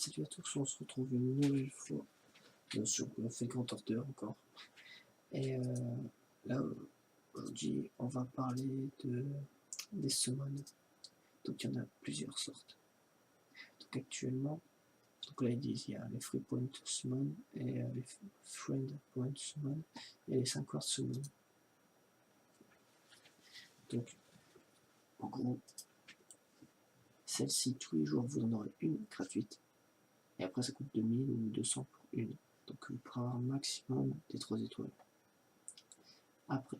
Salut à tous, on se retrouve une nouvelle fois sur Fréquent Order encore. Et là, aujourd'hui, on va parler des summons. Donc il y en a plusieurs sortes. Donc actuellement, là ils disent il y a les Free Point Summon et les Friend Point Summon et les 5 Word Summon. Donc en gros, celle-ci tous les jours vous en aurez une gratuite. Et après ça coûte 2000 ou 200 pour une. Donc vous pourrez avoir un maximum des 3 étoiles. Après,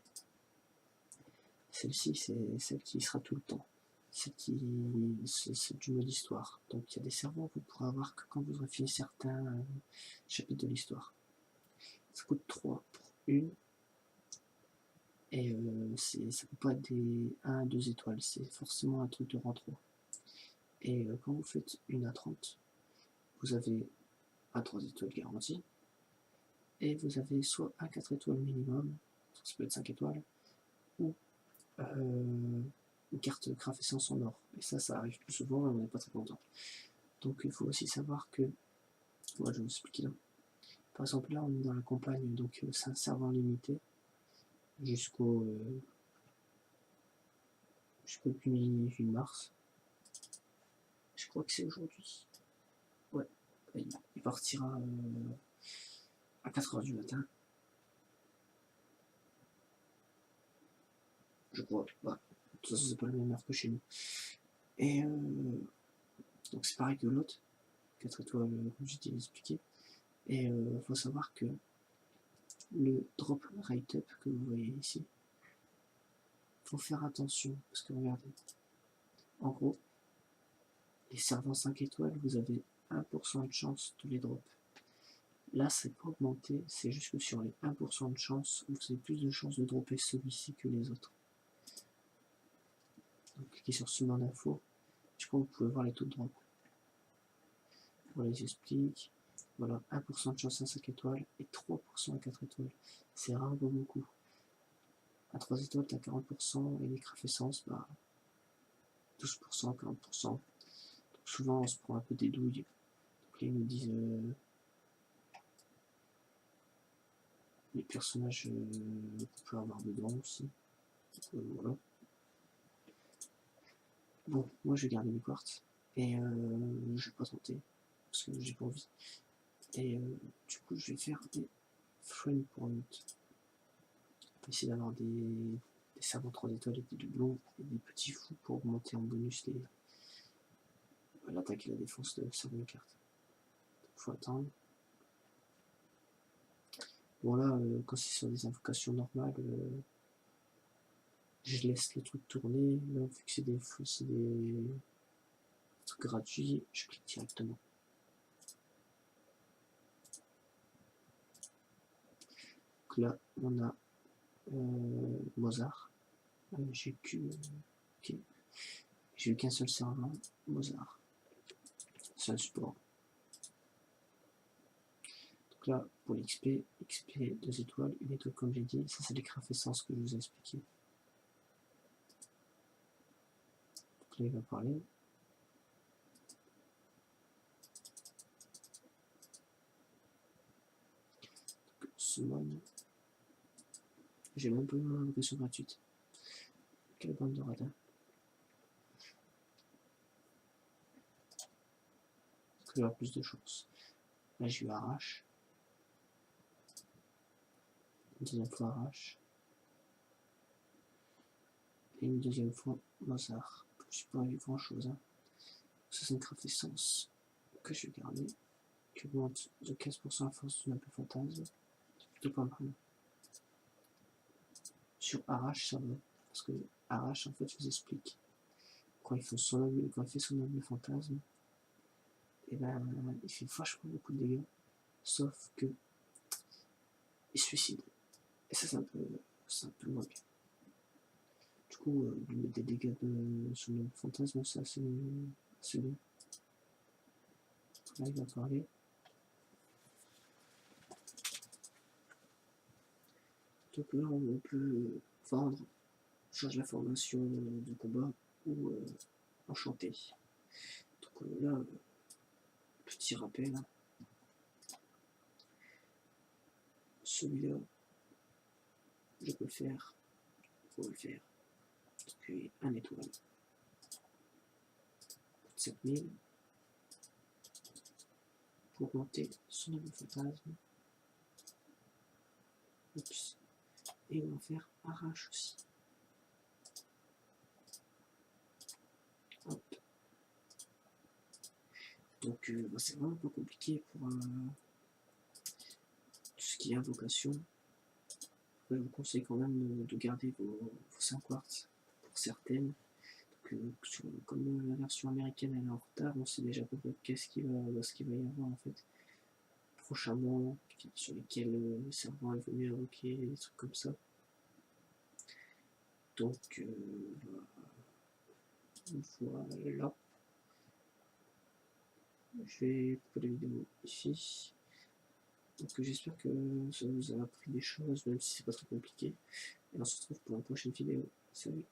celle-ci, c'est celle qui sera tout le temps. C'est du mode histoire. Donc il y a des serveurs que vous pourrez avoir que quand vous aurez fini certains chapitres de l'histoire. Ça coûte 3 pour une. Et ça peut pas être des 1 à 2 étoiles. C'est forcément un truc de rang 3. Et quand vous faites une à 30, vous avez un 3 étoiles garantie. Et vous avez soit un 4 étoiles minimum, ça peut être 5 étoiles, ou une carte graphe essence en or. Et ça arrive plus souvent et on n'est pas très content. Donc il faut aussi savoir que, moi je vais vous expliquer là. Par exemple là on est dans la campagne, donc c'est un serveur limité jusqu'au 8 mars. Je crois que c'est aujourd'hui. Ouais, il partira à 4h du matin. Je crois, bah, de toute façon c'est pas la même heure que chez nous. Et donc c'est pareil que l'autre, 4 étoiles comme j'ai déjà expliqué. Et faut savoir que le drop rate up que vous voyez ici, faut faire attention parce que regardez, en gros, les serveurs 5 étoiles, vous avez 1% de chance de les drop. Là, c'est pas augmenté, c'est juste que sur les 1% de chance, vous avez plus de chances de dropper celui-ci que les autres. Donc, cliquez sur Summon Info, je crois que vous pouvez voir les taux de drop. Voilà, je explique. Voilà, 1% de chance à 5 étoiles et 3% à 4 étoiles. C'est rarement beaucoup. À 3 étoiles, tu as 40% et les crafts essence, bah, 12%, 40%. Donc, souvent, on se prend un peu des douilles. Donc, là, ils nous disent les personnages qu'on peut avoir dedans aussi. Voilà. Bon, moi je vais garder mes quartz et je vais pas tenter parce que j'ai pas envie. Et du coup, je vais faire des friend points. On va essayer d'avoir des servants 3 étoiles et des doublons et des petits fous pour augmenter en bonus l'attaque et la défense de certaines cartes. Faut attendre. Bon là, quand c'est sur des invocations normales, je laisse le truc tourner. Là, vu que c'est des trucs gratuits, je clique directement. Donc là, on a Mozart. J'ai eu qu'un seul serveur, Mozart. Seul support. Donc là, pour l'XP, XP 2 étoiles, 1 étoile comme j'ai dit, ça c'est les crafts essence que je vous ai expliqué. Donc là, il va parler. Donc, summon. J'ai même pas eu mon invocation gratuite. Quelle bande de radin. Donc là, plus de chance. Là, j'ai eu arrache. Une deuxième fois arrache. Et une deuxième fois Mozart. Je n'ai pas eu grand chose. Hein. Ça, c'est une craft essence que je vais garder. Qui augmente de 15% à force du noble fantasme. C'est plutôt pas mal. Sur arrache, ça va. Parce que arrache, en fait, je vous explique. Quand il fait son noble fantasme, et ben, il fait vachement beaucoup de dégâts. Sauf que il se suicide. Et ça, c'est un peu moins bien. Du coup, lui mettre des dégâts de son noble fantasme, c'est assez bien. Là, il va parler. Donc là, on peut vendre, changer la formation de combat ou enchanter. Donc là, petit petit rappel, hein. Celui-là, je peux le faire, faut le faire. Puis un étoile. 7000 pour augmenter son niveau fantasme. Oups. Et on va faire arrache aussi. Hop. Donc c'est vraiment un peu compliqué pour tout ce qui est invocation. Je vous conseille quand même de garder vos 5 quartz pour certaines. Donc, comme la version américaine elle est en retard, on sait déjà à peu près ce qu'il va y avoir en fait prochainement, sur lesquels le serveur est venu invoquer, des trucs comme ça. Donc voilà. Je vais couper la vidéo ici. Donc j'espère que ça vous a appris des choses, même si c'est pas très compliqué. Et on se retrouve pour une prochaine vidéo. Salut!